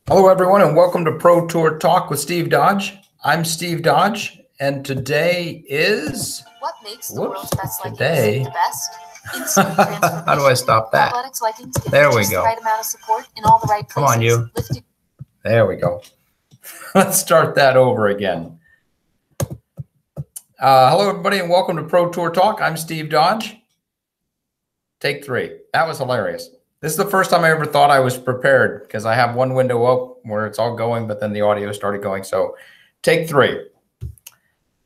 Hello, everyone, and welcome to Pro Tour Talk with Steve Dodge. I'm Steve Dodge, and today is what makes the world's best today. The best. Instant transformation. How do I stop that? Athletics Vikings get There we just go. the right amount of support in all the right places. Come on, you. There we go. Let's start that over again. Hello, everybody, and welcome to Pro Tour Talk. I'm Steve Dodge. Take 3. That was hilarious. This is the first time I ever thought I was prepared because I have one window up where it's all going, but then the audio started going. So take 3.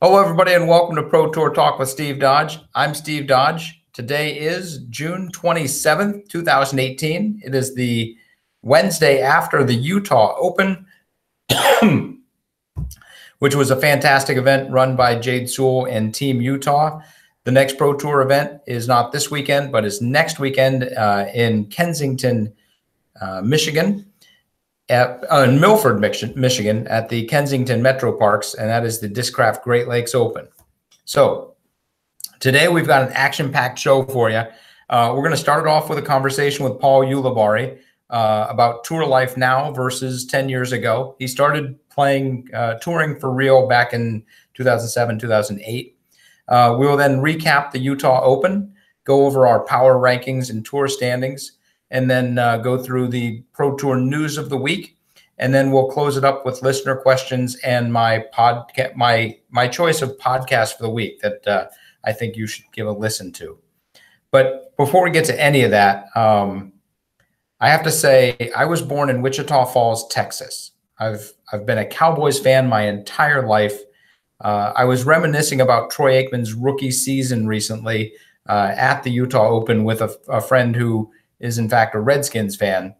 Hello, everybody, and welcome to Pro Tour Talk with Steve Dodge. I'm Steve Dodge. Today is June 27th, 2018. It is the Wednesday after the Utah Open, which was a fantastic event run by Jade Sewell and Team Utah. The next Pro Tour event is not this weekend, but is next weekend in Kensington, Michigan, in Milford, Michigan, at the Kensington Metro Parks, and that is the Discraft Great Lakes Open. So today we've got an action-packed show for you. We're going to start it off with a conversation with Paul Ulibarri about tour life now versus 10 years ago. He started playing, touring for real back in 2007, 2008. We will then recap the Utah Open, go over our power rankings and tour standings, and then go through the Pro Tour news of the week. And then we'll close it up with listener questions and my choice of podcast for the week that I think you should give a listen to. But before we get to any of that, I have to say I was born in Wichita Falls, Texas. I've been a Cowboys fan my entire life. I was reminiscing about Troy Aikman's rookie season recently at the Utah Open with a friend who is, in fact, a Redskins fan.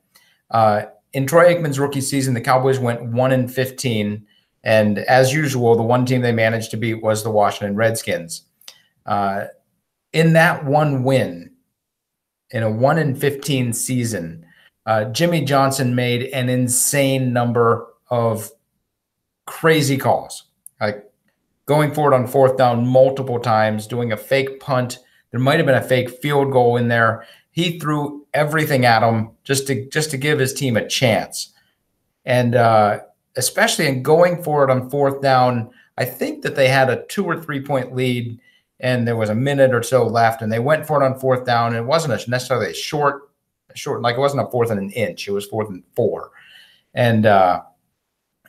In Troy Aikman's rookie season, the Cowboys went 1-15, and as usual, the one team they managed to beat was the Washington Redskins. In that one win, in a 1-15 season, Jimmy Johnson made an insane number of crazy calls, like going forward on 4th down multiple times, doing a fake punt. There might have been a fake field goal in there. He threw everything at him just to give his team a chance. And especially in going forward on 4th down, I think that they had a 2 or 3 point lead and there was a minute or so left and they went for it on 4th down. And it wasn't necessarily a short, like it wasn't a 4th and an inch. It was 4th and 4. And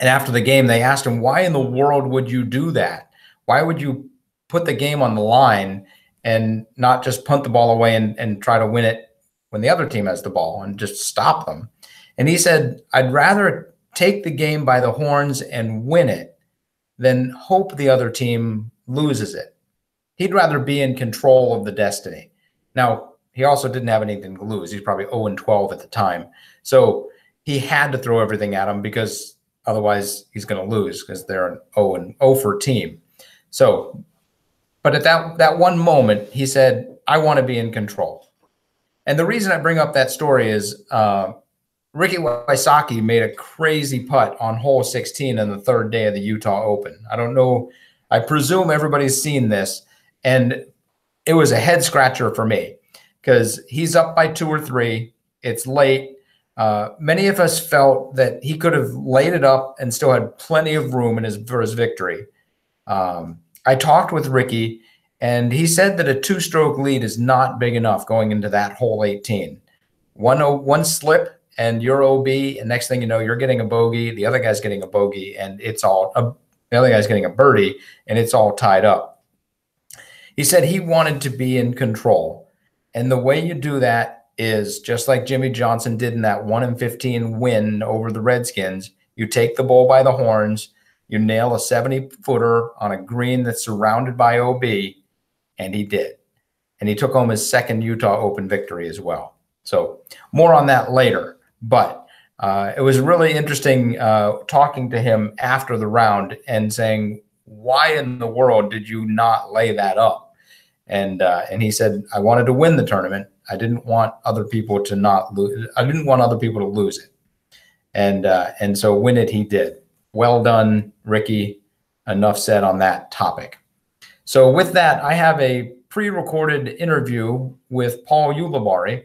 after the game, they asked him, why in the world would you do that? Why would you put the game on the line and not just punt the ball away and try to win it when the other team has the ball and just stop them? And he said, I'd rather take the game by the horns and win it than hope the other team loses it. He'd rather be in control of the destiny. Now, he also didn't have anything to lose. He's probably 0-12 at the time. So he had to throw everything at him because otherwise, he's going to lose because they're an 0-0 team. So, but at that one moment, he said, I want to be in control. And the reason I bring up that story is Ricky Wysocki made a crazy putt on hole 16 on the 3rd day of the Utah Open. I don't know. I presume everybody's seen this. And it was a head scratcher for me because he's up by 2 or 3. It's late. Many of us felt that he could have laid it up and still had plenty of room for his victory. I talked with Ricky, and he said that a 2-stroke lead is not big enough going into that hole 18. One slip, and you're OB, and next thing you know, you're getting a bogey. The other guy's getting a bogey, and the other guy's getting a birdie, and it's all tied up. He said he wanted to be in control, and the way you do that is just like Jimmy Johnson did in that 1-15 win over the Redskins. You take the bull by the horns, you nail a 70-footer on a green that's surrounded by OB, and he did. And he took home his 2nd Utah Open victory as well. So more on that later. But it was really interesting talking to him after the round and saying, why in the world did you not lay that up? And he said, I wanted to win the tournament. I didn't want other people to not lose. I didn't want other people to lose it. And so win it, he did. Well done, Ricky. Enough said on that topic. So with that, I have a pre-recorded interview with Paul Ulibarri.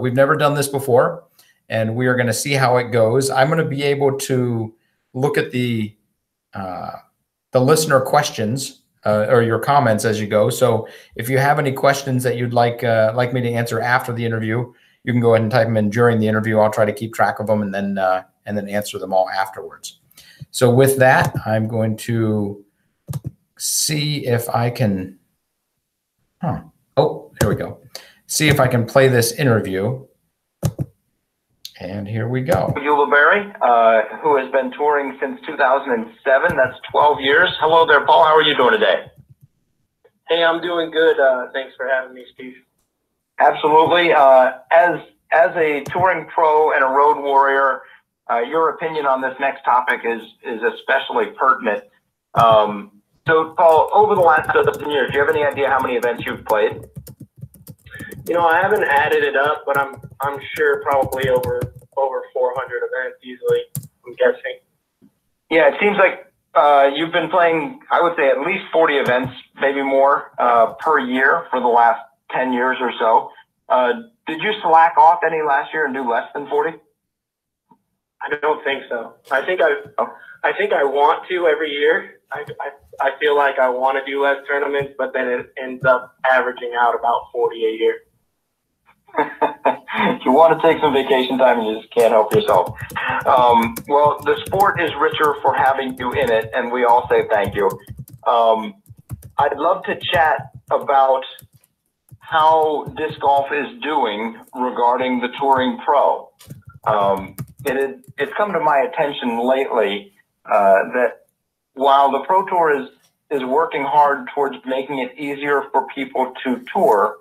We've never done this before. and we are going to see how it goes. I'm going to be able to look at the listener questions or your comments as you go. So if you have any questions that you'd like me to answer after the interview, you can go ahead and type them in during the interview. I'll try to keep track of them and then answer them all afterwards. So with that, I'm going to see if I can. Oh, here we go. See if I can play this interview. And here we go. Berry, who has been touring since 2007. That's 12 years. Hello there, Paul. How are you doing today? Hey, I'm doing good. Thanks for having me, Steve. Absolutely. As a touring pro and a road warrior, your opinion on this next topic is especially pertinent. So, Paul, over the last 7 years, do you have any idea how many events you've played? You know, I haven't added it up, but I'm sure probably over 400 events easily, I'm guessing. Yeah, it seems like you've been playing, I would say, at least 40 events, maybe more, per year for the last 10 years or so. Did you slack off any last year and do less than 40? I don't think so. I think I want to every year. I feel like I want to do less tournaments, but then it ends up averaging out about 40 a year. You want to take some vacation time and you just can't help yourself. Well, the sport is richer for having you in it, and we all say thank you. I'd love to chat about how disc golf is doing regarding the touring pro. It's come to my attention lately that while the Pro Tour is working hard towards making it easier for people to tour,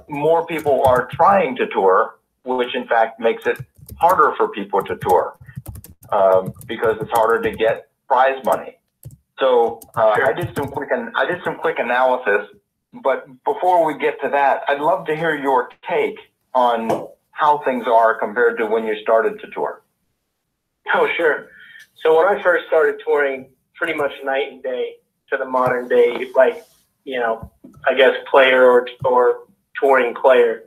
more people are trying to tour, which in fact makes it harder for people to tour because it's harder to get prize money. So I did some quick analysis, but before we get to that, I'd love to hear your take on how things are compared to when you started to tour. Oh, sure. So when I first started touring, pretty much night and day to the modern day, like, you know, I guess player or touring player.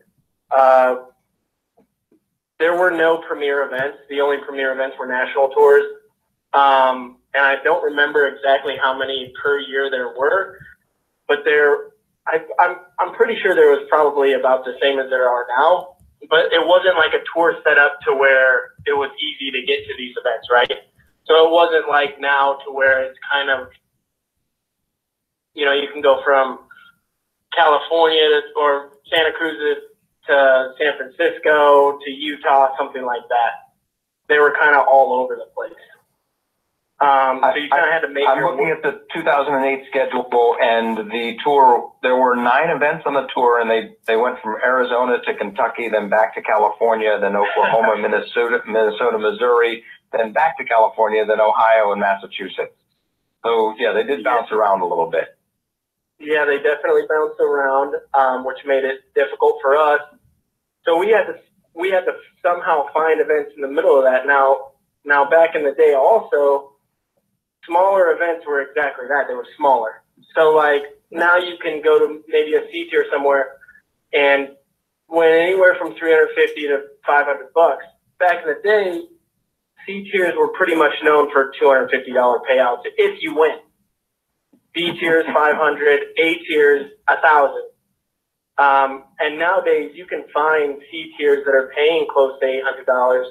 There were no premier events. The only premier events were national tours. And I don't remember exactly how many per year there were, but I'm pretty sure there was probably about the same as there are now. But it wasn't like a tour set up to where it was easy to get to these events, right? So it wasn't like now to where it's kind of, you know, you can go from California or Santa Cruz to San Francisco to Utah, something like that. They were kind of all over the place. So you kind of had to make I'm looking at the 2008 schedule, and the tour, there were 9 events on the tour, and they went from Arizona to Kentucky, then back to California, then Oklahoma, Minnesota, Missouri, then back to California, then Ohio and Massachusetts. So, yeah, they did bounce around a little bit. Yeah, they definitely bounced around, which made it difficult for us. So we had to somehow find events in the middle of that. Now back in the day also, smaller events were exactly that. They were smaller. So like now you can go to maybe a C tier somewhere and win anywhere from $350 to $500. Back in the day, C tiers were pretty much known for $250 payouts if you win. B tiers 500, A tiers 1,000. And nowadays you can find C tiers that are paying close to $800.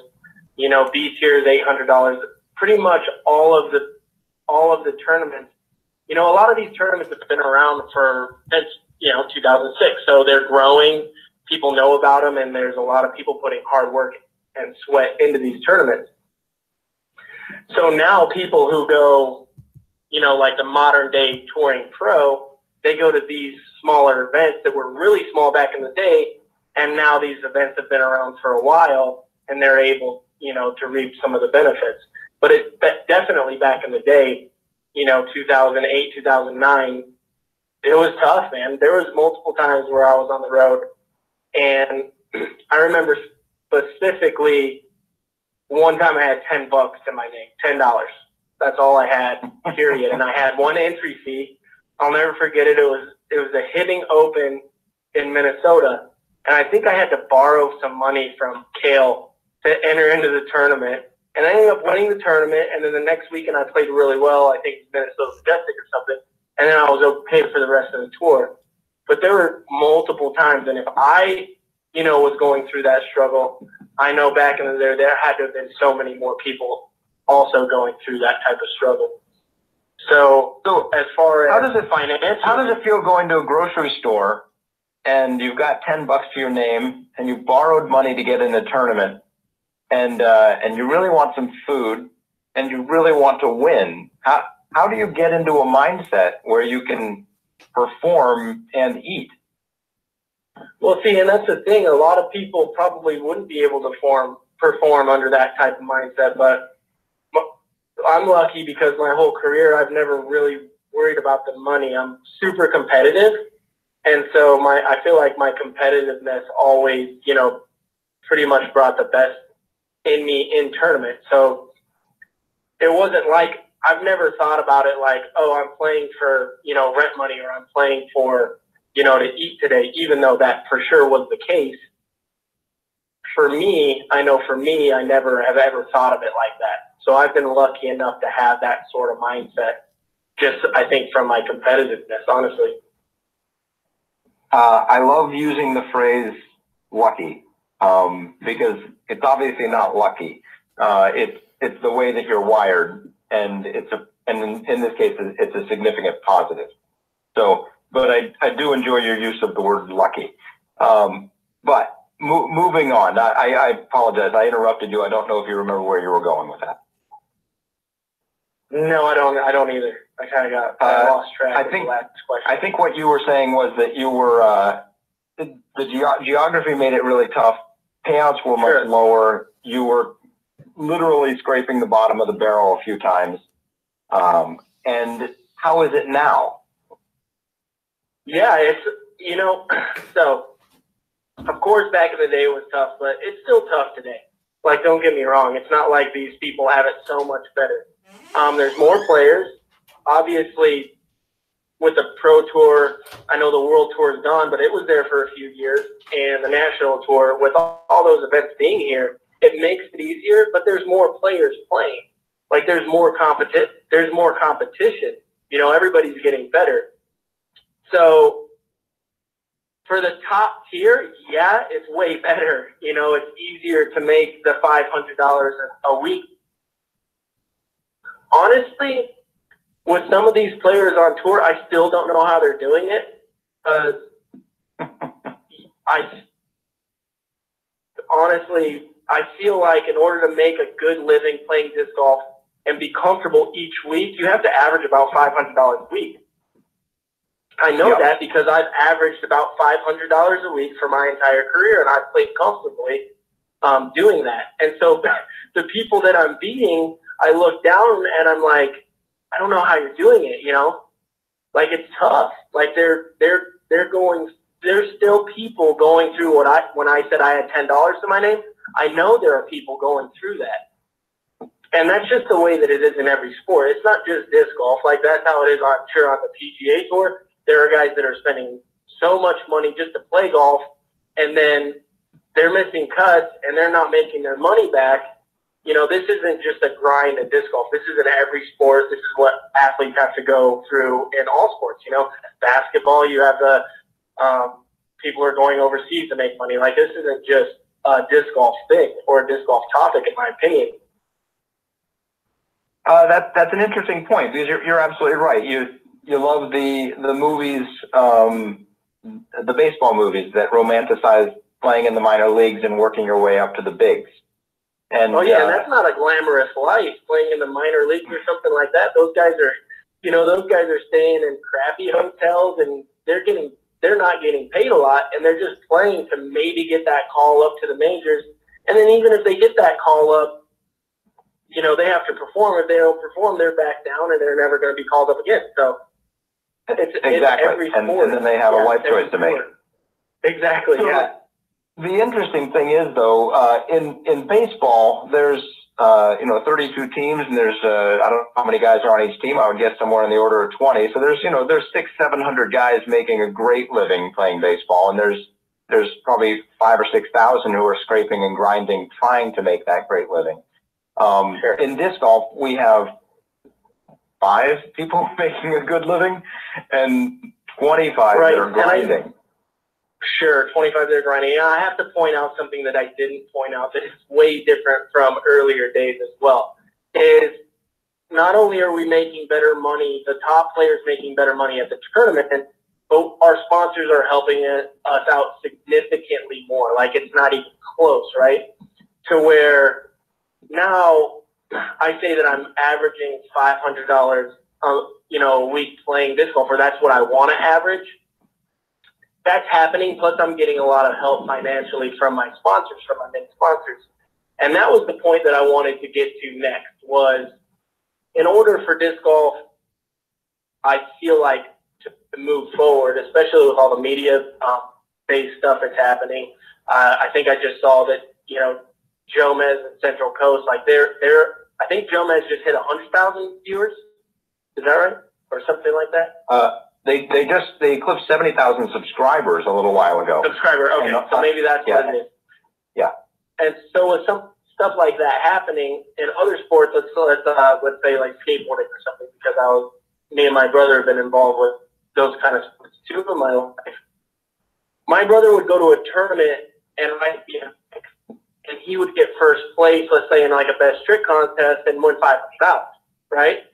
You know, B tiers $800. Pretty much all of the tournaments. You know, a lot of these tournaments have been around since 2006. So they're growing. People know about them, and there's a lot of people putting hard work and sweat into these tournaments. So now people who go, you know, like the modern day touring pro, they go to these smaller events that were really small back in the day, and now these events have been around for a while, and they're able, you know, to reap some of the benefits. But definitely back in the day, you know, 2008, 2009, it was tough, man. There was multiple times where I was on the road, and I remember specifically one time I had $10 in my name, $10. That's all I had, period. And I had one entry fee. I'll never forget it. It was a hitting open in Minnesota, and I think I had to borrow some money from Kale to enter into the tournament. And I ended up winning the tournament, and then the next weekend I played really well. I think Minnesota Majestic or something, and then I was okay for the rest of the tour. But there were multiple times, and if I, was going through that struggle, I know back in the day there had to have been so many more people also going through that type of struggle. So as far as how does it feel going to a grocery store and you've got $10 to your name and you borrowed money to get in the tournament? And you really want some food, and you really want to win. How do you get into a mindset where you can perform and eat? Well, see, and that's the thing. A lot of people probably wouldn't be able to perform under that type of mindset. But I'm lucky because my whole career I've never really worried about the money. I'm super competitive, and so I feel like my competitiveness always, pretty much brought the best in me in tournament. So it wasn't like, I've never thought about it like, oh, I'm playing for, rent money, or I'm playing for, to eat today, even though that for sure was the case. For me, I never have ever thought of it like that. So I've been lucky enough to have that sort of mindset, just I think from my competitiveness, honestly. I love using the phrase lucky. Because it's obviously not lucky. It's the way that you're wired, and in this case, it's a significant positive. So, but I do enjoy your use of the word lucky. But moving on, I apologize. I interrupted you. I don't know if you remember where you were going with that. No, I don't either. I kind of I lost track of the last question. I think what you were saying was that you were, the geography made it really tough. Payouts were much lower. You were literally scraping the bottom of the barrel a few times. And how is it now? Yeah, it's, so of course back in the day it was tough, but it's still tough today. Like, don't get me wrong. It's not like these people have it so much better. There's more players. Obviously, with the Pro Tour, I know the World Tour is gone, but it was there for a few years. And the National Tour, with all those events being here, it makes it easier, but there's more players playing. Like, there's more competition. Everybody's getting better. So for the top tier, yeah, it's way better. It's easier to make the $500 a week. Honestly, with some of these players on tour, I still don't know how they're doing it. I feel like in order to make a good living playing disc golf and be comfortable each week, you have to average about $500 a week. I know that because I've averaged about $500 a week for my entire career, and I've played comfortably doing that. And so the people that I'm beating, I look down and I'm like, I don't know how you're doing it, Like, it's tough. Like, there's still people going through when I said I had $10 to my name, I know there are people going through that. And that's just the way that it is in every sport. It's not just disc golf. Like, that's how it is, I'm sure, on the PGA Tour. There are guys that are spending so much money just to play golf, and then they're missing cuts, and they're not making their money back. This isn't just a grind in disc golf. This is in every sport. This is what athletes have to go through in all sports. Basketball, you have the people are going overseas to make money. Like, this isn't just a disc golf thing or a disc golf topic, in my opinion. That's an interesting point, because you're absolutely right. You love the movies, the baseball movies that romanticize playing in the minor leagues and working your way up to the bigs. And, and that's not a glamorous life, playing in the minor leagues or something like that. Those guys are staying in crappy hotels, and they're not getting paid a lot, and they're just playing to maybe get that call up to the majors. And then even if they get that call up, they have to perform. If they don't perform, they're back down, and they're never going to be called up again. So it's every sport. And then they have a life choice to make. Exactly. So, the interesting thing is, though, in baseball, there's 32 teams, and there's I don't know how many guys are on each team. I would guess somewhere in the order of 20. So there's 600-700 guys making a great living playing baseball, and there's there's probably 5,000 or 6,000 who are scraping and grinding, trying to make that great living. Sure. In disc golf, we have 5 people making a good living and 25 that are grinding. Sure, 25 that are grinding. And I have to point out something that I didn't point out that is way different from earlier days as well, is not only are we making better money, the top players making better money at the tournament, but our sponsors are helping us out significantly more. Like, it's not even close, right? To where now I say that I'm averaging $500, a week playing disc golf, or that's what I want to average. That's happening. Plus, I'm getting a lot of help financially from my sponsors, from my main sponsors. And that was the point that I wanted to get to next, was in order for disc golf, I feel like, to move forward, especially with all the media-based stuff that's happening. I think I just saw that, Jomez and Central Coast, like I think Jomez just hit 100,000 viewers. Is that right? Or something like that? They eclipsed 70,000 subscribers a little while ago. Okay, so maybe that's what it is. Yeah. And so with some stuff like that happening in other sports, let's say like skateboarding or something, because me and my brother have been involved with those kind of sports too in my life. My brother would go to a tournament and and he would get first place, let's say in like a best trick contest, and win $500,000, right?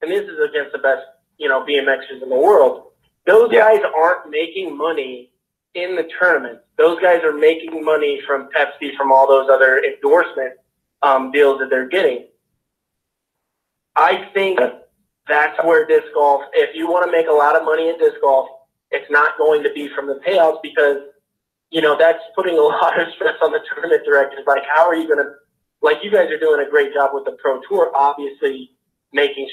And this is against the best, BMXers in the world. Those guys aren't making money in the tournament. Those guys are making money from Pepsi, from all those other endorsement deals that they're getting. I think that's where disc golf, if you want to make a lot of money in disc golf, it's not going to be from the payouts, because, that's putting a lot of stress on the tournament directors. Like, how are you going to, like, you guys are doing a great job with the Pro Tour, obviously making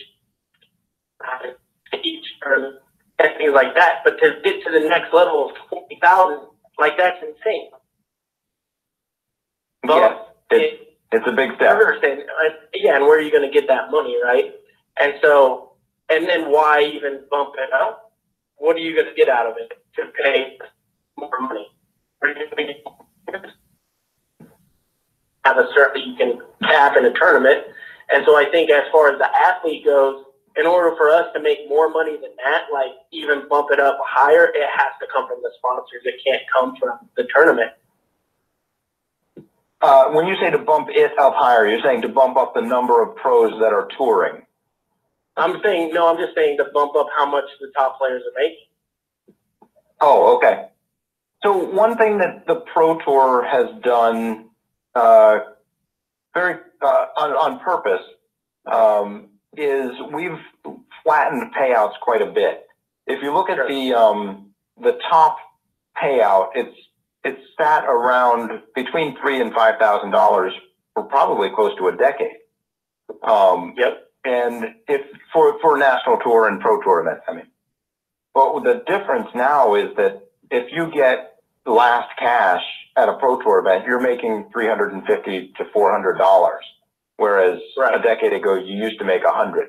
each tournament and things like that. But to get to the next level of 20,000, like, that's insane. But it's a big step. And where are you going to get that money, right? And so, and then why even bump it up? What are you going to get out of it to pay more money? Have a certain, you can cap in a tournament. And so I think as far as the athlete goes, in order for us to make more money than that, like even bump it up higher, it has to come from the sponsors. It can't come from the tournament. When you say to bump it up higher, you're saying to bump up the number of pros that are touring. I'm just saying to bump up how much the top players are making. Oh, okay. So one thing that the Pro Tour has done very on purpose is we've flattened payouts quite a bit. If you look at the top payout, it's sat around between $3,000 and $5,000 for probably close to a decade. And if for National Tour and Pro Tour events, but the difference now is that if you get last cash at a Pro Tour event, you're making $350 to $400, whereas a decade ago you used to make $100.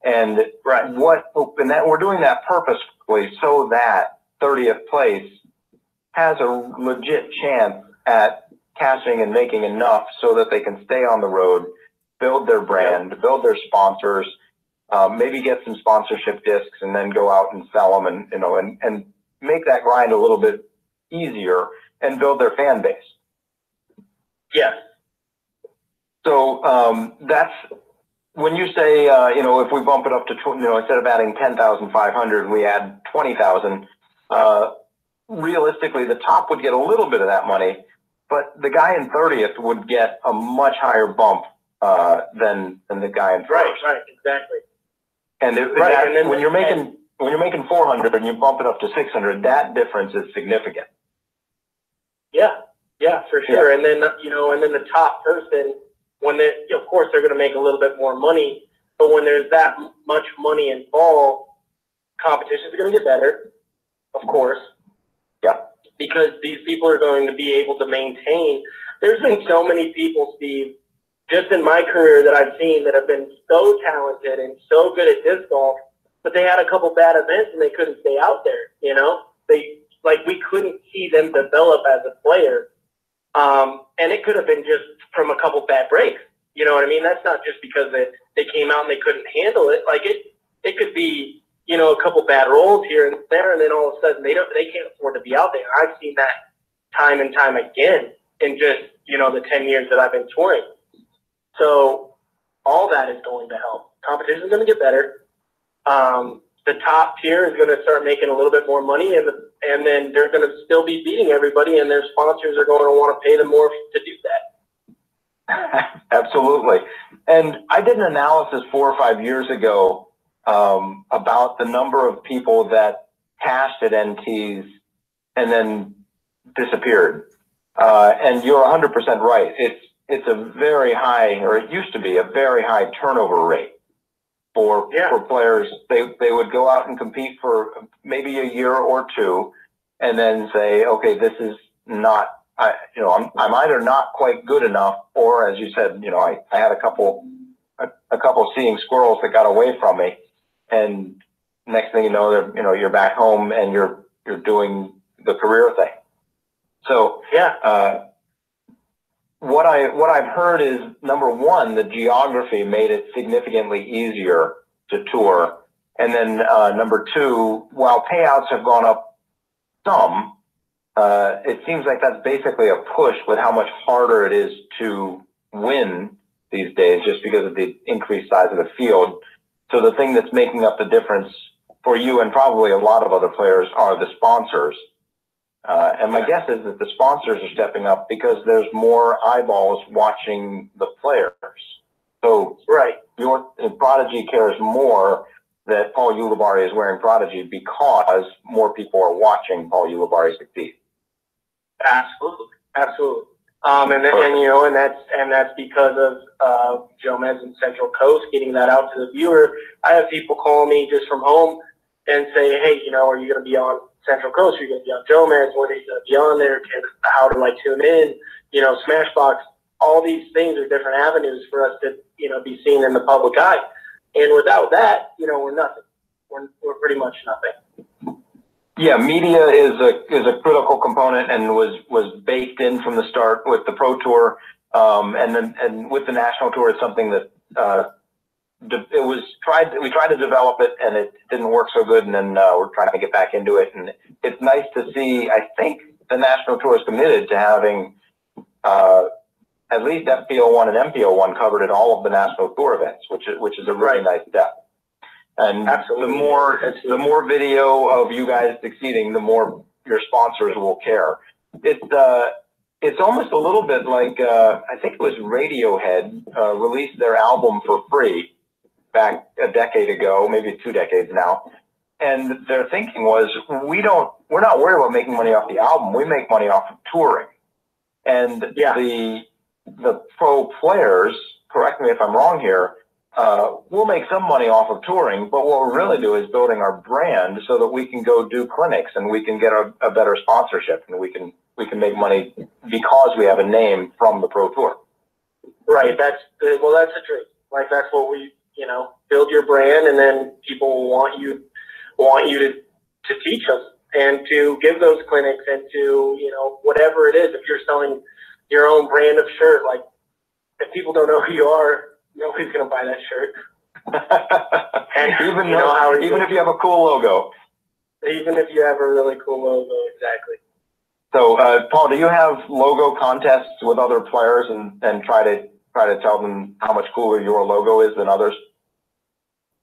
And we're doing that purposefully so that 30th place has a legit chance at cashing and making enough so that they can stay on the road, build their brand, build their sponsors, maybe get some sponsorship discs, and then go out and sell them, and make that grind a little bit easier and build their fan base. Yes. So that's when you say, if we bump it up to, instead of adding 10,500, we add 20,000. Realistically, the top would get a little bit of that money, but the guy in 30th would get a much higher bump than the guy in first. Right, exactly. And when you're making 400 and you bump it up to 600, that difference is significant. Yeah, for sure. And then the top person, of course they're going to make a little bit more money, but when there's that much money involved, competitions are going to get better, of course. Yeah. Because these people are going to be able to maintain. There's been so many people, Steve, just in my career that I've seen that have been so talented and so good at disc golf, but they had a couple bad events and they couldn't stay out there. like we couldn't see them develop as a player. And it could have been just from a couple bad breaks. You know what I mean? That's not just because they came out and they couldn't handle it. Like it could be, you know, a couple bad rolls here and there, and then all of a sudden they can't afford to be out there. I've seen that time and time again in just, you know, the 10 years that I've been touring. So all that is going to help. Competition is going to get better. The top tier is going to start making a little bit more money, and then they're going to still be beating everybody, and their sponsors are going to want to pay them more to do that. Absolutely. And I did an analysis 4 or 5 years ago about the number of people that cashed at NTs and then disappeared. And you're 100% right. It's a very high, or it used to be a very high turnover rate for players. They would go out and compete for maybe a year or two, and then say, okay, this is not, I'm either not quite good enough, or as you said, you know, I had a couple seeing squirrels that got away from me, and next thing you know, you're back home and you're doing the career thing. So what I've heard is, number one, the geography made it significantly easier to tour, and then number two, while payouts have gone up some, it seems like that's basically a push with how much harder it is to win these days, just because of the increased size of the field. So the thing that's making up the difference for you and probably a lot of other players are the sponsors. And my guess is that the sponsors are stepping up because there's more eyeballs watching the players. So Prodigy cares more that Paul Ulibarri is wearing Prodigy because more people are watching Paul Ulibarri succeed. Absolutely. And that's because of Jomez and Central Coast getting that out to the viewer. I have people call me just from home and say, hey, you know, are you going to be on Central Coast? Are you going to be on Jomez? What are you going to be on there? How do I tune in? You know, Smashbox. All these things are different avenues for us to, you know, be seen in the public eye. And without that, you know, we're nothing. We're pretty much nothing. Yeah, media is a critical component and was baked in from the start with the Pro Tour, and with the National Tour. It's something that we tried to develop it, and it didn't work so good, and then we're trying to get back into it. And it's nice to see. I think the National Tour is committed to having at least FPO1 and MPO1 covered at all of the National Tour events, which is a really nice step. And Absolutely. the more video of you guys succeeding, the more your sponsors will care. It's almost a little bit like I think it was Radiohead released their album for free back a decade ago, maybe 2 decades now. And their thinking was, we're not worried about making money off the album. We make money off of touring. And the pro players, correct me if I'm wrong here, we'll make some money off of touring, but what we're really doing is building our brand so that we can go do clinics and we can get a better sponsorship, and we can make money because we have a name from the Pro Tour. Right. That's the dream. Like, that's what we, you know, build your brand, and then people want you to teach them and to give those clinics and to, you know, whatever it is. If you're selling your own brand of shirt, like, if people don't know who you are, nobody's going to buy that shirt. And even if you have a cool logo. Even if you have a really cool logo, exactly. So, Paul, do you have logo contests with other players and try to tell them how much cooler your logo is than others?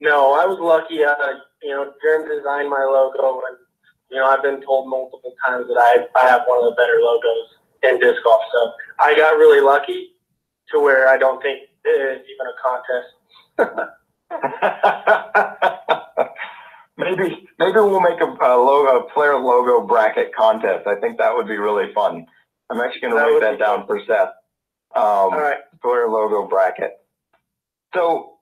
No, I was lucky. You know, Jerem designed my logo, and you know, I've been told multiple times that I have one of the better logos in disc golf. So I got really lucky to where I don't think it's even a contest. Maybe we'll make a player logo bracket contest. I think that would be really fun. I'm actually going to write that down for Seth. All right. Player logo bracket. So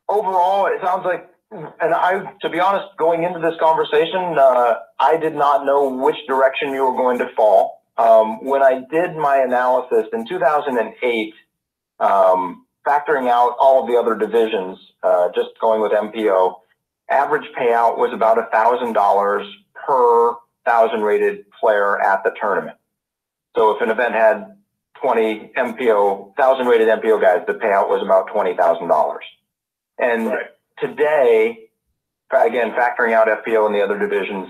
overall, it sounds like, and to be honest, going into this conversation, I did not know which direction you were going to fall. When I did my analysis in 2008, factoring out all of the other divisions, just going with MPO, average payout was about $1,000 per 1,000 rated player at the tournament. So if an event had 20 MPO, 1,000 rated MPO guys, the payout was about $20,000. And today, again, factoring out FPO and the other divisions,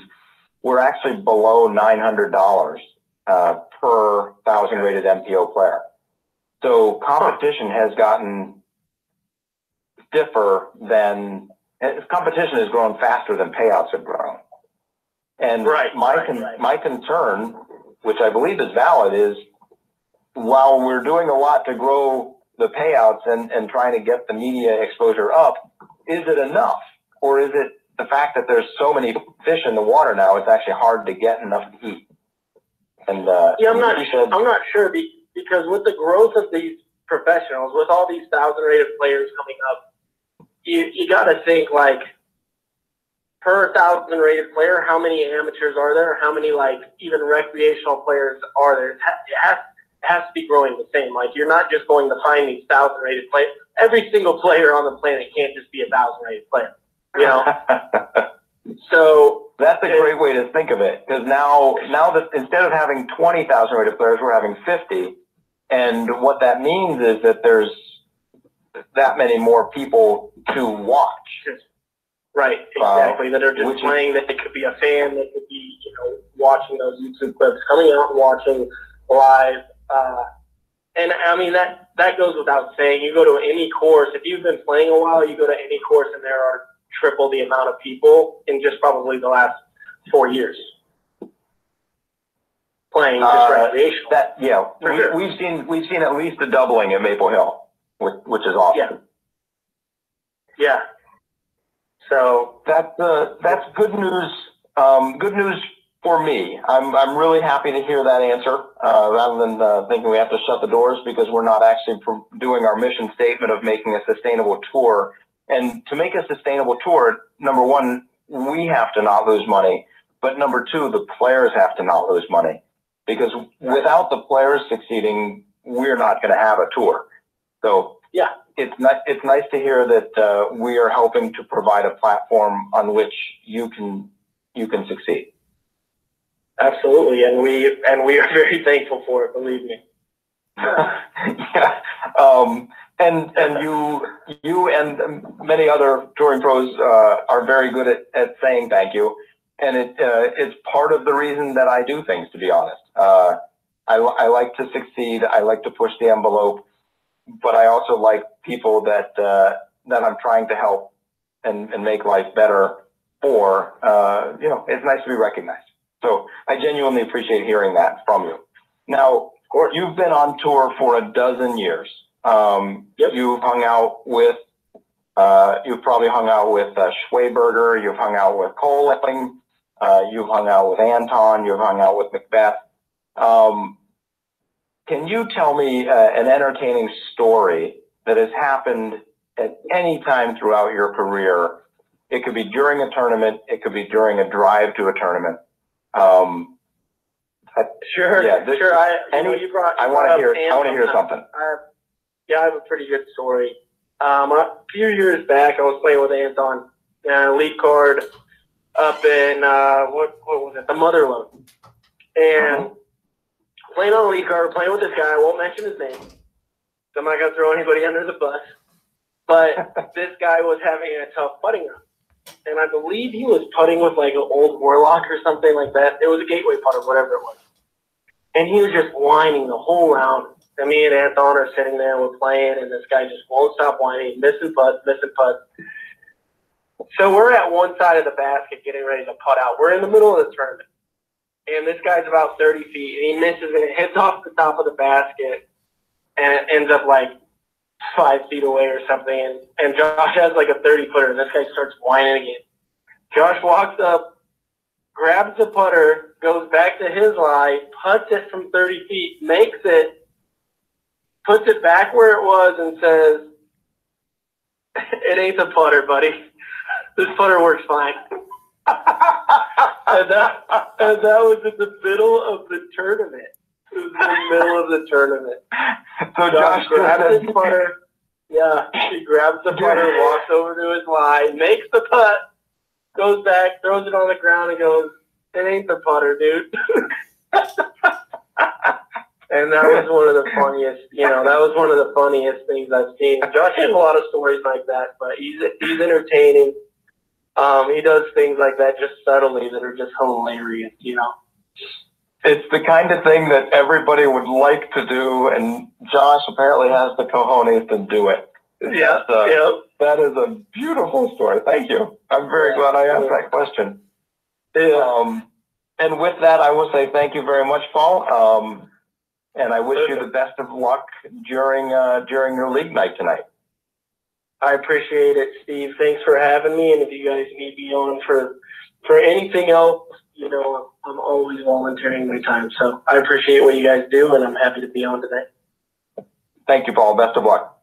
we're actually below $900 per 1,000 rated MPO player. So competition has gotten stiffer than, competition has grown faster than payouts have grown. And my concern, which I believe is valid, is while we're doing a lot to grow the payouts and trying to get the media exposure up, is it enough? Or is it the fact that there's so many fish in the water now, it's actually hard to get enough to eat? And yeah, I'm not sure because with the growth of these professionals, with all these 1,000 rated players coming up, you got to think like per 1,000 rated player, how many amateurs are there? How many like even recreational players are there? It has to be growing the same. Like you're not just going to find these 1,000 rated players. Every single player on the planet can't just be a 1,000 rated player, you know? So that's a great way to think of it, because now that instead of having 20,000 rated players, we're having 50. And what that means is that there's that many more people to watch. Right, exactly. That are just playing, that it could be a fan, that could be, you know, watching those YouTube clips, coming out and watching live. And I mean, that goes without saying. You go to any course, if you've been playing a while, you go to any course and there are triple the amount of people in just probably the last 4 years playing just recreational. We've seen at least a doubling at Maple Hill, which is awesome. Yeah. So that's good news. Good news for me. I'm really happy to hear that answer, rather than thinking we have to shut the doors because we're not actually doing our mission statement of making a sustainable tour. And to make a sustainable tour, number one, we have to not lose money, but number two, the players have to not lose money, because without the players succeeding, we're not going to have a tour. So yeah, it's nice to hear that we are helping to provide a platform on which you can succeed. Absolutely, and we are very thankful for it. Believe me. Yeah. And you and many other touring pros are very good at saying thank you, and it's part of the reason that I do things. To be honest, I like to succeed. I like to push the envelope, but I also like people that I'm trying to help and make life better for. You know, it's nice to be recognized. So I genuinely appreciate hearing that from you. Now, of course, you've been on tour for a dozen years. You've hung out with, you've probably hung out with Schweberger, you've hung out with Coling, you've hung out with Anton, you've hung out with Macbeth. Can you tell me an entertaining story that has happened at any time throughout your career? It could be during a tournament, it could be during a drive to a tournament. Sure. Yeah, sure. I want to hear something. Yeah, I have a pretty good story. A few years back, I was playing with Anton, lead card up in what was it? The Motherlode, and playing on a lead card, playing with this guy. I won't mention his name. So I'm not gonna throw anybody under the bus. But this guy was having a tough putting round. And I believe he was putting with like an old Warlock or something like that. It was a gateway putter, whatever it was. And he was just whining the whole round. And me and Anton are sitting there, we're playing, and this guy just won't stop whining, missing putts. So we're at one side of the basket getting ready to putt out. We're in the middle of the tournament. And this guy's about 30 feet, and he misses and it hits off the top of the basket, and it ends up like 5 feet away or something, and Josh has like a 30-footer, and this guy starts whining again. Josh walks up, grabs the putter, goes back to his lie, putts it from 30 feet, makes it, puts it back where it was, and says, "It ain't the putter, buddy. This putter works fine." and that was in the middle of the tournament. It was in the middle of the tournament. So Josh grabs his putter. Yeah, he grabs the putter, walks over to his line, makes the putt, goes back, throws it on the ground, and goes, It ain't the putter, dude. And that was one of the funniest, that was one of the funniest things I've seen. Josh has a lot of stories like that, but he's entertaining. He does things like that just subtly that are just hilarious, It's the kind of thing that everybody would like to do, and Josh apparently has the cojones to do it. Yeah. That is a beautiful story. Thank you. I'm very glad I asked that question. Yeah. And with that, I will say thank you very much, Paul. And I wish you the best of luck during your league night tonight. I appreciate it, Steve. Thanks for having me. And if you guys need me on for anything else, I'm always volunteering my time. So I appreciate what you guys do, and I'm happy to be on today. Thank you, Paul. Best of luck.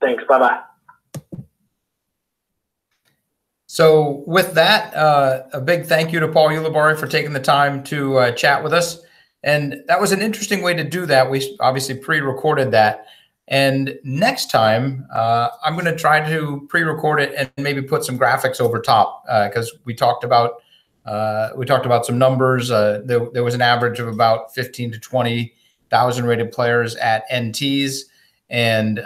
Thanks. Bye-bye. So with that, a big thank you to Paul Ulibarri for taking the time to chat with us. And that was an interesting way to do that. We obviously pre-recorded that. And next time, I'm going to try to pre-record it and maybe put some graphics over top because we talked about some numbers. There was an average of about 15 to 20,000 rated players at NTs and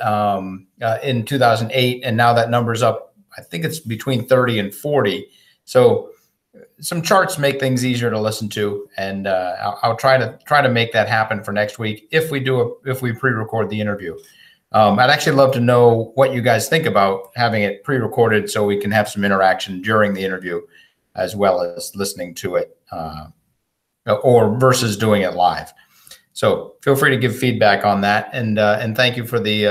in 2008, and now that number's up. I think it's between 30 and 40. So some charts make things easier to listen to, and I'll try to make that happen for next week if we pre-record the interview. I'd actually love to know what you guys think about having it pre-recorded so we can have some interaction during the interview as well as listening to it or versus doing it live. So feel free to give feedback on that, and thank you for the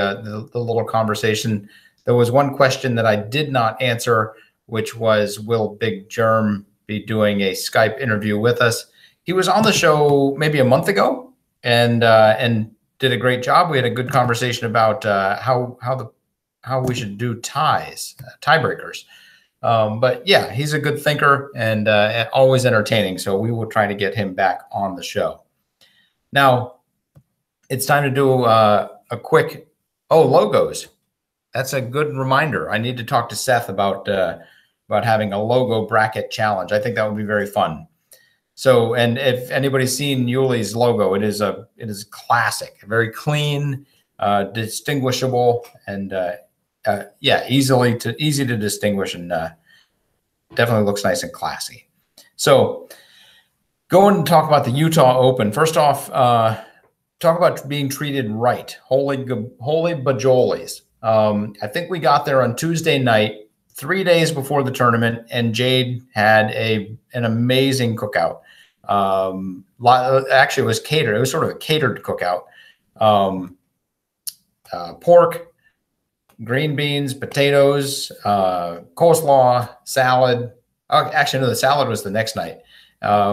little conversation. There was one question that I did not answer, which was, will Big Germ be doing a Skype interview with us? He was on the show maybe a month ago and did a great job. We had a good conversation about how we should do tiebreakers. But yeah, he's a good thinker and always entertaining. So we will try to get him back on the show. Now it's time to do a quick logos. That's a good reminder. I need to talk to Seth about having a logo bracket challenge. I think that would be very fun. So, and if anybody's seen Yuli's logo, it is classic, very clean, distinguishable, and easy to distinguish, and definitely looks nice and classy. So, going to talk about the Utah Open. First off, talk about being treated right. Holy bajolis. I think we got there on Tuesday night, 3 days before the tournament, and Jade had an amazing cookout. Actually, it was catered. It was sort of a catered cookout. Pork, green beans, potatoes, coleslaw, salad. Actually, no, the salad was the next night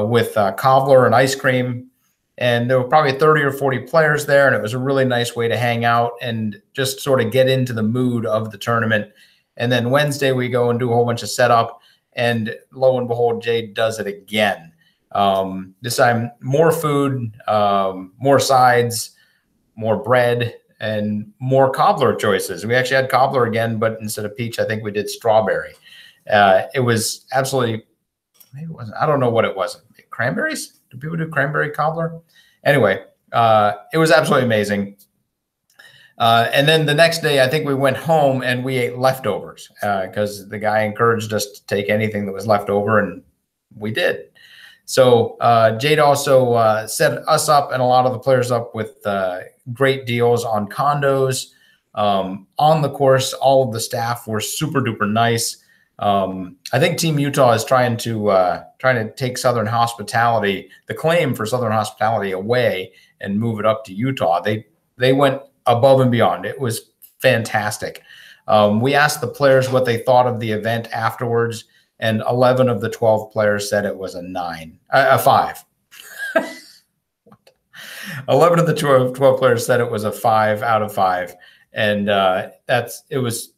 with cobbler and ice cream. And there were probably 30 or 40 players there, and it was a really nice way to hang out and just sort of get into the mood of the tournament. And then Wednesday we go and do a whole bunch of setup, and lo and behold, Jade does it again. This time, more food, more sides, more bread, and more cobbler choices. We actually had cobbler again, but instead of peach, I think we did strawberry. It was absolutely, maybe it wasn't, I don't know what it was. Cranberries? Do people do cranberry cobbler? Anyway, it was absolutely amazing. And then the next day, I think we went home and we ate leftovers because the guy encouraged us to take anything that was left over, and we did. So Jade also set us up and a lot of the players up with great deals on condos. On the course, all of the staff were super duper nice. I think Team Utah is trying to take Southern Hospitality, the claim for Southern Hospitality, away and move it up to Utah. They went above and beyond. It was fantastic. We asked the players what they thought of the event afterwards, and 11 of the 12 players said it was a 5. 11 of the 12 players said it was a 5 out of 5, and it was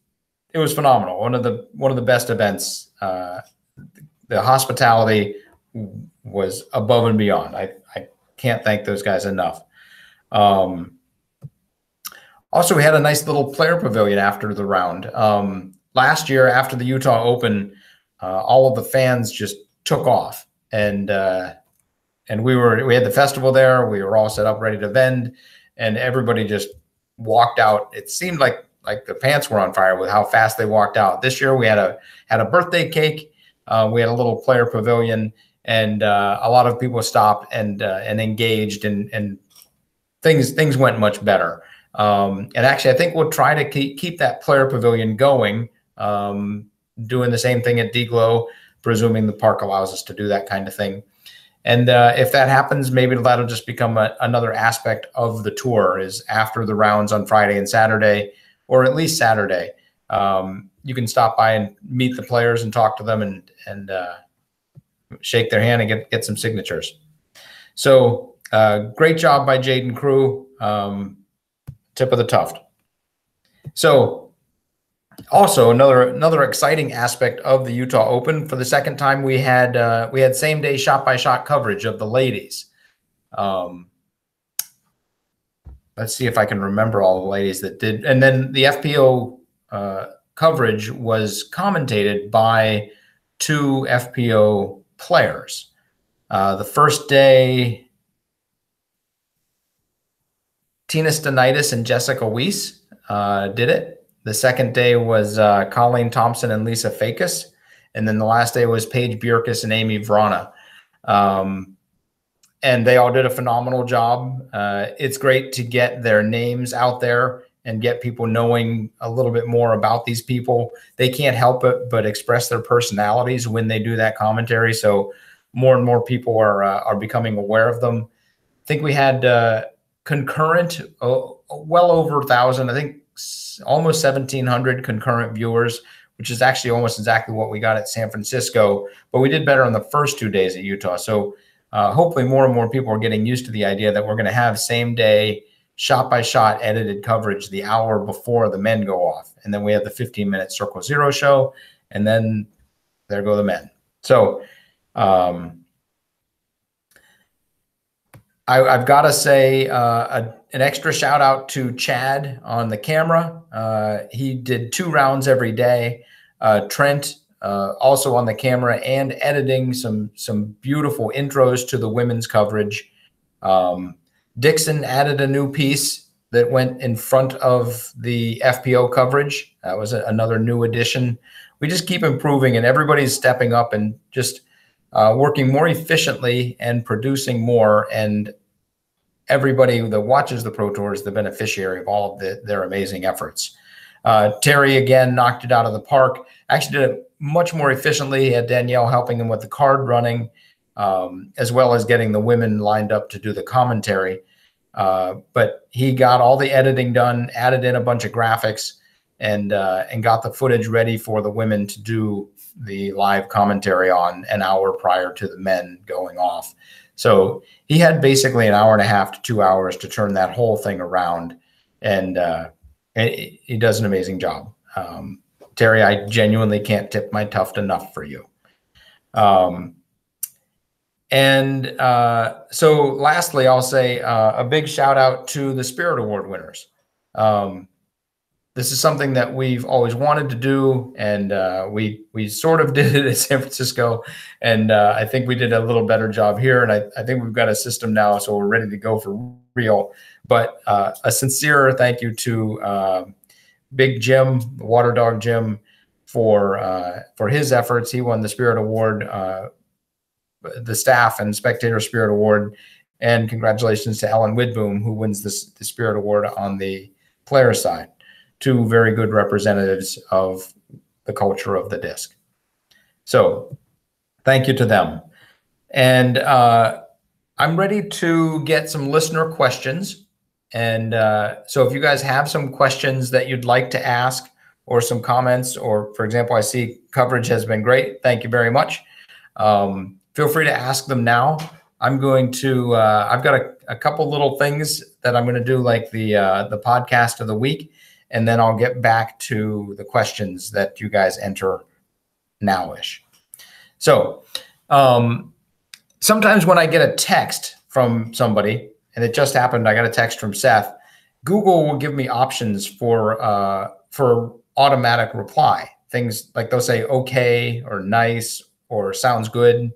phenomenal. One of the best events. The hospitality was above and beyond. I can't thank those guys enough. Also, we had a nice little player pavilion after the round. Last year, after the Utah Open, all of the fans just took off. and we had the festival there. We were all set up, ready to vend, and everybody just walked out. It seemed like the pants were on fire with how fast they walked out. This year we had a birthday cake. We had a little player pavilion, and a lot of people stopped and engaged, and things went much better. And actually, I think we'll try to keep that player pavilion going, doing the same thing at D-Glow, presuming the park allows us to do that kind of thing. And if that happens, maybe that'll just become another aspect of the tour, is after the rounds on Friday and Saturday, or at least Saturday, you can stop by and meet the players and talk to them and shake their hand and get some signatures. So great job by Jaden crew. Tip of the tuft. So also another exciting aspect of the Utah Open, for the second time we had same day shot by shot coverage of the ladies. Let's see if I can remember all the ladies that did. And then the FPO coverage was commentated by 2 FPO players. The first day, Tina Stenitis and Jessica Weiss did it. The second day was Colleen Thompson and Lisa Fakis. And then the last day was Paige Bjerkes and Amy Vrana. And they all did a phenomenal job. It's great to get their names out there and get people knowing a little bit more about these people. They can't help it but express their personalities when they do that commentary. So more and more people are becoming aware of them. I think we had concurrent, well over 1,000, I think almost 1,700 concurrent viewers, which is actually almost exactly what we got at San Francisco. But we did better on the first 2 days at Utah. So hopefully more and more people are getting used to the idea that we're going to have same day shot by shot edited coverage the hour before the men go off. And then we have the 15-minute Circle Zero show, and then there go the men. So I've got to say an extra shout out to Chad on the camera. He did 2 rounds every day. Trent also on the camera and editing some beautiful intros to the women's coverage. Dixon added a new piece that went in front of the FPO coverage. That was another new addition. We just keep improving, and everybody's stepping up and just working more efficiently and producing more. And everybody that watches the Pro Tour is the beneficiary of all of their amazing efforts. Terry, again, knocked it out of the park. Actually did it much more efficiently. He had Danielle helping him with the card running, as well as getting the women lined up to do the commentary. But he got all the editing done, added in a bunch of graphics, and got the footage ready for the women to do the live commentary on an hour prior to the men going off. So he had basically an hour and a half to 2 hours to turn that whole thing around, and he does an amazing job. Terry, I genuinely can't tip my tuft enough for you. So lastly, I'll say a big shout out to the Spirit Award winners. This is something that we've always wanted to do, and we sort of did it at San Francisco, and I think we did a little better job here, and I think we've got a system now, so we're ready to go for real. But a sincere thank you to Big Jim, Water Dog Jim, for his efforts. He won the Spirit Award, the staff and spectator Spirit Award, and congratulations to Ellen Widboom, who wins the Spirit Award on the player side. 2 very good representatives of the culture of the disc. So thank you to them. And I'm ready to get some listener questions. And so if you guys have some questions that you'd like to ask, or some comments, or for example, I see coverage has been great. Thank you very much. Feel free to ask them now. I'm going to, I've got a couple little things that I'm going to do, like the podcast of the week. And then I'll get back to the questions that you guys enter now-ish. So sometimes when I get a text from somebody, and it just happened, I got a text from Seth, Google will give me options for automatic reply. Things like they'll say okay or nice or sounds good.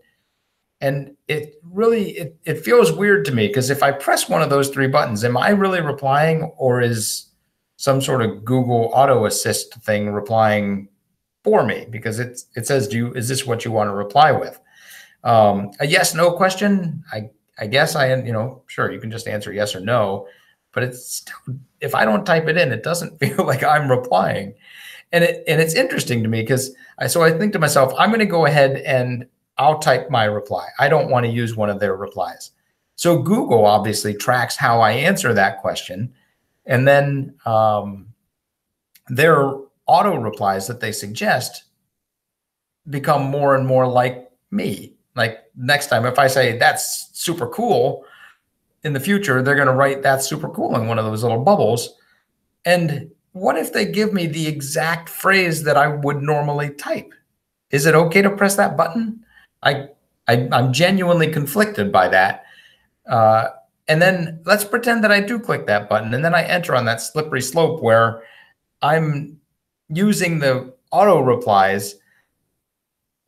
And it really, it feels weird to me, because if I press one of those three buttons, am I really replying, or is some sort of Google auto assist thing replying for me? Because it says, is this what you want to reply with? A yes, no question. I guess sure, you can just answer yes or no, but it's still, if I don't type it in, it doesn't feel like I'm replying. And it's interesting to me, because I think to myself, I'm going to go ahead and I'll type my reply. I don't want to use one of their replies. So Google obviously tracks how I answer that question. And then their auto replies that they suggest become more and more like me. Like next time, if I say that's super cool, in the future, they're going to write that's super cool in one of those little bubbles. And what if they give me the exact phrase that I would normally type? Is it okay to press that button? I'm genuinely conflicted by that. And then let's pretend that I do click that button, and then I enter on that slippery slope where I'm using the auto replies,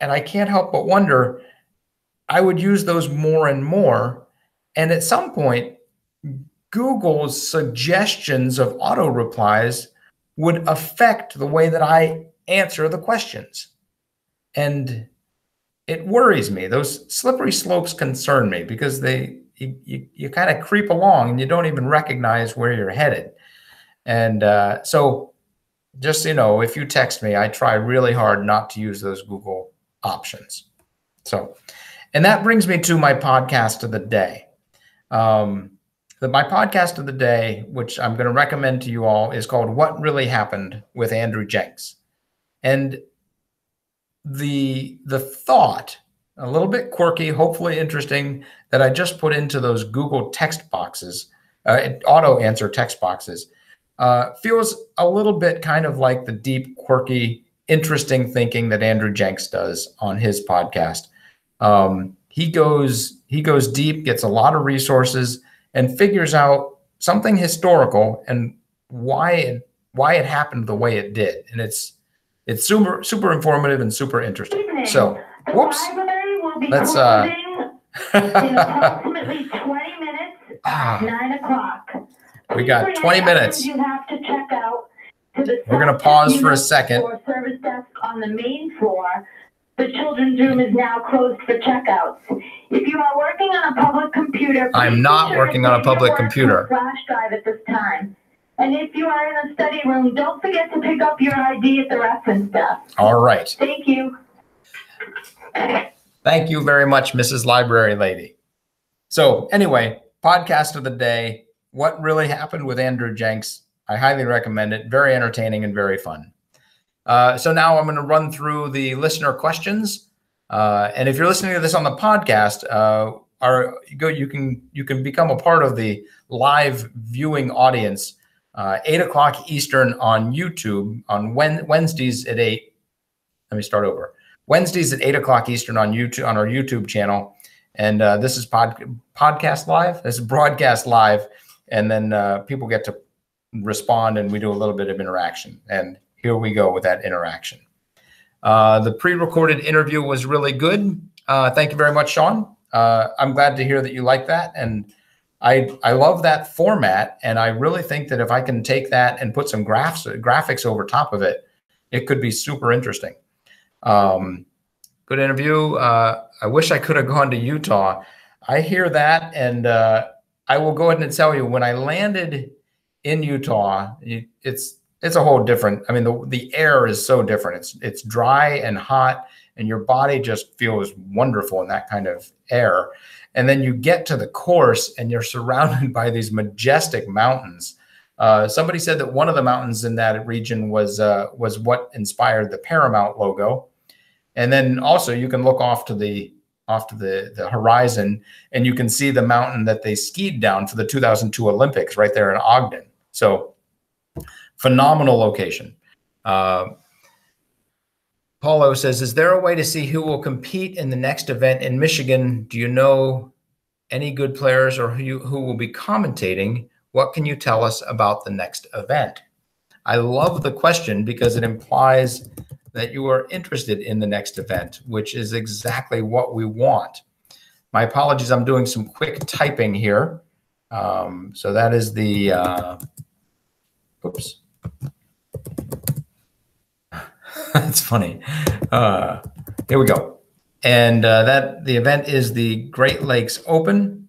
and I can't help but wonder, I would use those more and more. And at some point, Google's suggestions of auto replies would affect the way that I answer the questions. And it worries me. Those slippery slopes concern me, because you kind of creep along and you don't even recognize where you're headed. And so just so you know, if you text me, I try really hard not to use those Google options. So, and that brings me to my podcast of the day. My podcast of the day, which I'm going to recommend to you all, is called What Really Happened with Andrew Jenks. And the thought, a little bit quirky, hopefully interesting, that I just put into those Google text boxes, auto answer text boxes, feels a little bit kind of like the deep, quirky, interesting thinking that Andrew Jenks does on his podcast. He goes deep, gets a lot of resources, and figures out something historical and why it happened the way it did. And it's super informative and super interesting. So, whoops. Let's in approximately 20 minutes at 9 o'clock. We got 20 minutes. You have to check out to the We're going to pause for a second. Or service desk on the main floor. The children's room is now closed for checkouts. If you are working on a public computer, I'm not working on a public computer. Flash drive at this time. And if you are in a study room, don't forget to pick up your ID at the reference desk. All right. Thank you. Thank you very much, Mrs. Library Lady. So anyway, podcast of the day, What Really Happened with Andrew Jenks. I highly recommend it. Very entertaining and very fun. So now I'm going to run through the listener questions. And if you're listening to this on the podcast, you can become a part of the live viewing audience, 8 o'clock Eastern on YouTube on Wednesdays at 8. Let me start over. Wednesdays at 8 o'clock Eastern on YouTube, on our YouTube channel. And this is podcast live. This is broadcast live. And then people get to respond, and we do a little bit of interaction. And here we go with that interaction. The pre-recorded interview was really good. Thank you very much, Sean. I'm glad to hear that you like that. And I love that format. And I really think that if I can take that and put some graphics over top of it, it could be super interesting. Good interview. I wish I could have gone to Utah. I hear that. And I will go ahead and tell you, when I landed in Utah, it's a whole different, I mean, the air is so different. It's dry and hot, and your body just feels wonderful in that kind of air. And then you get to the course and you're surrounded by these majestic mountains. Somebody said that one of the mountains in that region was what inspired the Paramount logo. And then also you can look off to the horizon, and you can see the mountain that they skied down for the 2002 Olympics right there in Ogden. So phenomenal location. Paulo says, is there a way to see who will compete in the next event in Michigan? Do you know any good players or who will be commentating? What can you tell us about the next event? I love the question, because it implies that you are interested in the next event, which is exactly what we want. My apologies. I'm doing some quick typing here. So that is the, oops. That's funny. Here we go. And that the event is the Great Lakes Open.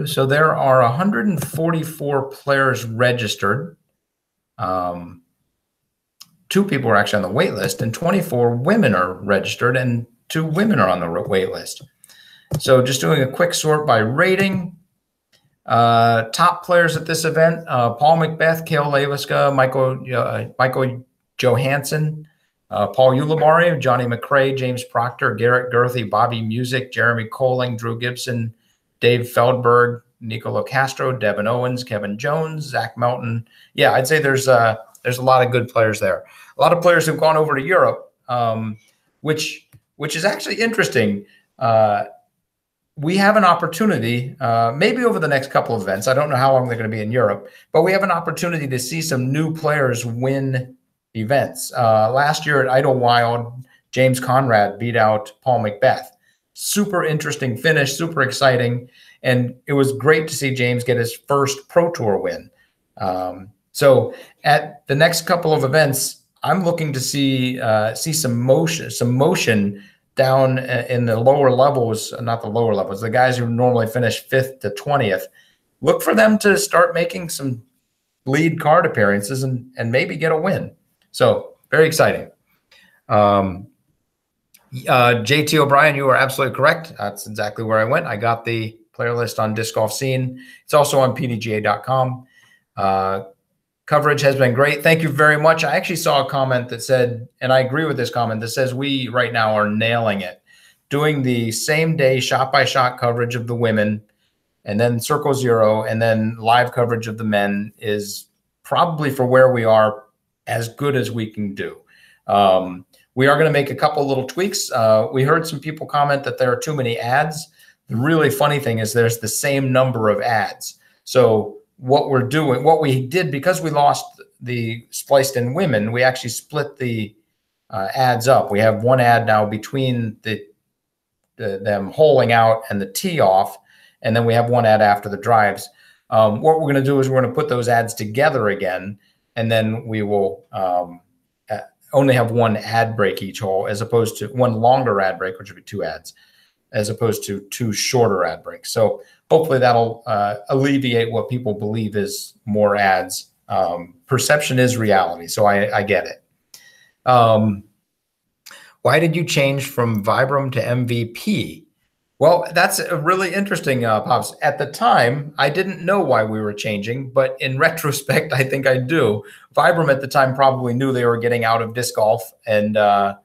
So there are 144 players registered. 2 people are actually on the wait list, and 24 women are registered, and 2 women are on the wait list. So just doing a quick sort by rating. Top players at this event: Paul Macbeth, Kale Laviska, Michael Johansson, Paul Ulibarri, Johnny McRae, James Proctor, Garrett Gerthy, Bobby Music, Jeremy Coling, Drew Gibson, Dave Feldberg, Nicolo Castro, Devin Owens, Kevin Jones, Zach Melton. Yeah, I'd say there's a lot of good players there. A lot of players who've gone over to Europe, which is actually interesting. We have an opportunity, maybe over the next couple of events. I don't know how long they're going to be in Europe, but we have an opportunity to see some new players win events. Last year at Idlewild, James Conrad beat out Paul Macbeth. Super interesting finish, super exciting. And it was great to see James get his first Pro Tour win. So at the next couple of events, I'm looking to see some motion down in the lower levels, not the lower levels, the guys who normally finish 5th to 20th. Look for them to start making some lead card appearances and maybe get a win. So very exciting. JT O'Brien, you are absolutely correct. That's exactly where I went. I got the player list on Disc Golf Scene. It's also on pdga.com. Coverage has been great. Thank you very much. I actually saw a comment that said, and I agree with this comment, that says we right now are nailing it. Doing the same day shot-by-shot coverage of the women, and then Circle Zero, and then live coverage of the men is probably, for where we are, as good as we can do. We are going to make a couple little tweaks. We heard some people comment that there are too many ads. The really funny thing is there's the same number of ads. So what we did, because we lost the spliced in women, we actually split the ads up. We have one ad now between them holing out and the tee off, and then we have one ad after the drives. What we're going to do is we're going to put those ads together again, and then we will only have one ad break each hole, as opposed to one longer ad break, which would be 2 ads, as opposed to 2 shorter ad breaks. So hopefully that'll alleviate what people believe is more ads. Perception is reality, so I get it. Why did you change from Vibram to MVP? Well, that's a really interesting, Pops. At the time, I didn't know why we were changing, but in retrospect, I think I do. Vibram at the time probably knew they were getting out of disc golf, so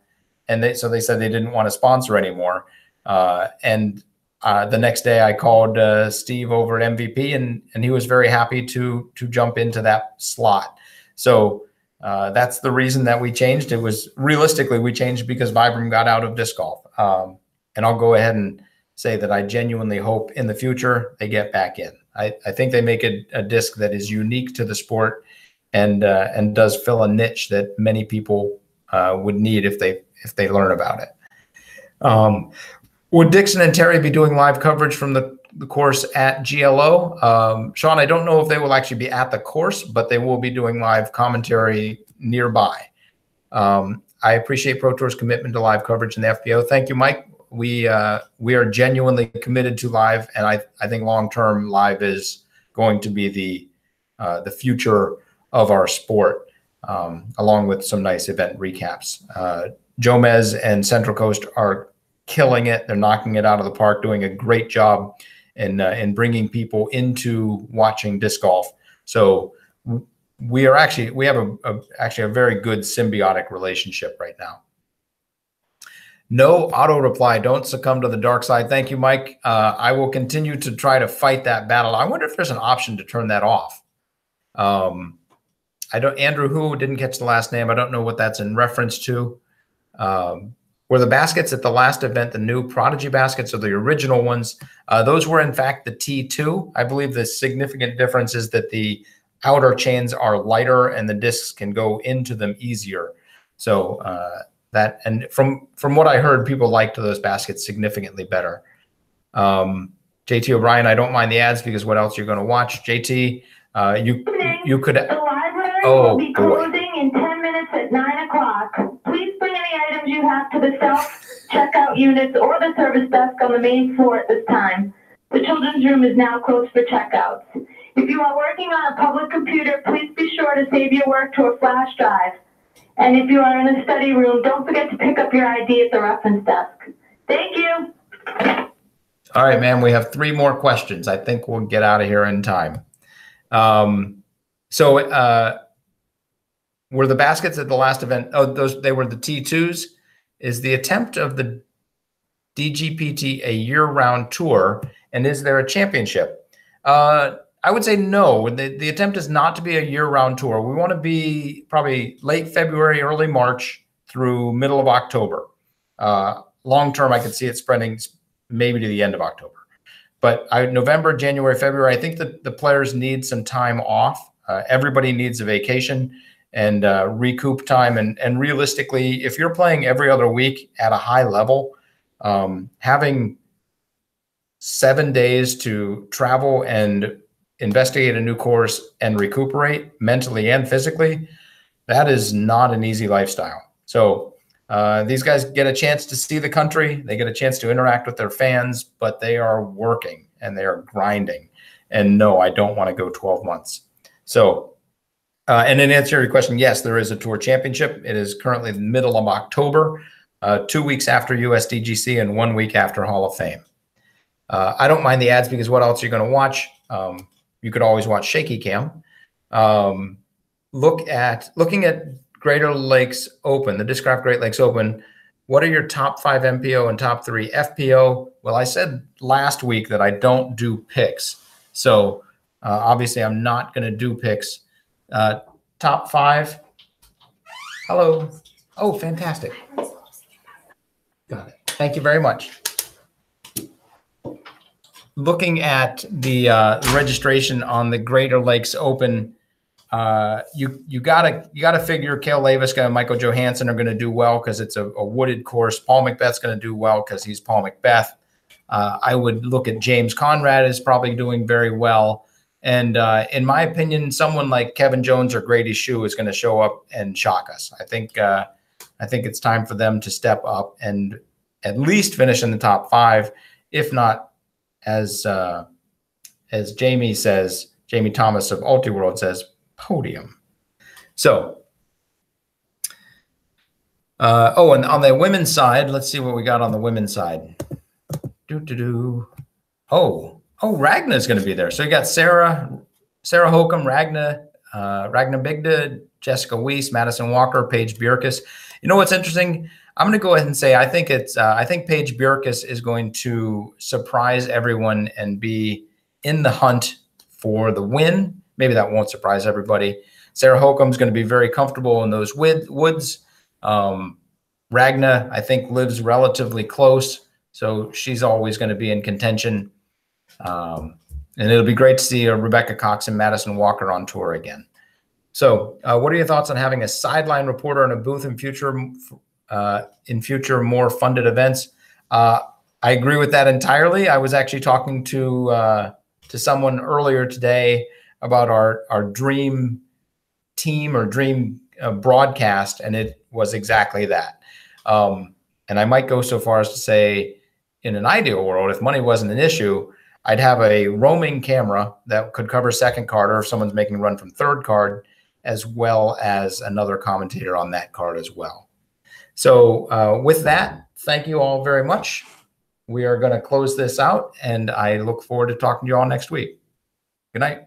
they said they didn't want to sponsor anymore. The next day, I called Steve over at MVP, and he was very happy to jump into that slot. So that's the reason that we changed. It was realistically we changed because Vibram got out of disc golf, and I'll go ahead and say that I genuinely hope in the future they get back in. I think they make a disc that is unique to the sport and does fill a niche that many people would need if they learn about it. Would Dixon and Terry be doing live coverage from the course at GLO? Sean, I don't know if they will actually be at the course, but they will be doing live commentary nearby. I appreciate Pro Tour's commitment to live coverage in the FPO. Thank you, Mike. We are genuinely committed to live, and I think long-term live is going to be the future of our sport, along with some nice event recaps. Jomez and Central Coast are killing it. They're knocking it out of the park, doing a great job in bringing people into watching disc golf. So we have actually a very good symbiotic relationship right now. No auto reply. Don't succumb to the dark side. Thank you, Mike. I will continue to try to fight that battle. I wonder if there's an option to turn that off. Andrew who didn't catch the last name. I don't know what that's in reference to. Were the baskets at the last event the new Prodigy baskets or the original ones? Those were, in fact, the T2. I believe the significant difference is that the outer chains are lighter and the discs can go into them easier. So That, and from what I heard, people liked those baskets significantly better. JT O'Brien, I don't mind the ads because what else you're going to watch? JT, you could. The library Oh, will be closing in 10 minutes at 9 o'clock. Please bring any items you have to the self-checkout units or the service desk on the main floor at this time. The children's room is now closed for checkouts. If you are working on a public computer, please be sure to save your work to a flash drive. And if you are in a study room, don't forget to pick up your ID at the reference desk. Thank you. All right, man, we have 3 more questions. I think we'll get out of here in time. Were the baskets at the last event? Oh, they were the T2s. Is the attempt of the DGPT a year-round tour, and is there a championship? I would say no. The attempt is not to be a year-round tour. We want to be probably late February, early March through middle of October. Long term, I could see it spreading maybe to the end of October. But November, January, February, I think that the players need some time off. Everybody needs a vacation and recoup time. And realistically, if you're playing every other week at a high level, having 7 days to travel and investigate a new course and recuperate mentally and physically, that is not an easy lifestyle. So these guys get a chance to see the country. They get a chance to interact with their fans, but they are working and they are grinding. And no, I don't want to go 12 months. So, and in answer to your question, yes, there is a tour championship. It is currently the middle of October, 2 weeks after USDGC and 1 week after Hall of Fame. I don't mind the ads because what else are you going to watch? You could always watch Shaky Cam. Looking at Greater Lakes Open, the Discraft Great Lakes Open, what are your top 5 MPO and top 3 FPO? Well, I said last week that I don't do picks. So obviously I'm not going to do picks. Top 5. Hello. Oh, fantastic. Got it. Thank you very much. Looking at the registration on the Greater Lakes Open, you gotta figure Cale Laviska and Michael Johansson are going to do well because it's a wooded course. Paul McBeth's going to do well because he's Paul McBeth. I would look at James Conrad is probably doing very well, and in my opinion, someone like Kevin Jones or Grady Shue is going to show up and shock us. I think it's time for them to step up and at least finish in the top 5, if not, as Jamie says, Jamie Thomas of Ultiworld says, podium. So, and on the women's side, let's see what we got on the women's side. Oh, Ragna is going to be there. So you got Sarah Holcomb, Ragna Bigda, Jessica Weiss, Madison Walker, Paige Bjerkes. You know what's interesting? I'm going to go ahead and say I think Paige Bjerkes is going to surprise everyone and be in the hunt for the win. Maybe that won't surprise everybody. Sarah Holcomb's going to be very comfortable in those woods. Ragna, I think, lives relatively close, so she's always going to be in contention. And it'll be great to see Rebecca Cox and Madison Walker on tour again. So what are your thoughts on having a sideline reporter in a booth in future more funded events? I agree with that entirely. I was actually talking to someone earlier today about our dream team or dream broadcast, and it was exactly that. And I might go so far as to say, in an ideal world, if money wasn't an issue, I'd have a roaming camera that could cover second card, or if someone's making a run from third card, as well as another commentator on that card as well. So with that, thank you all very much. We are going to close this out, and I look forward to talking to you all next week. Good night.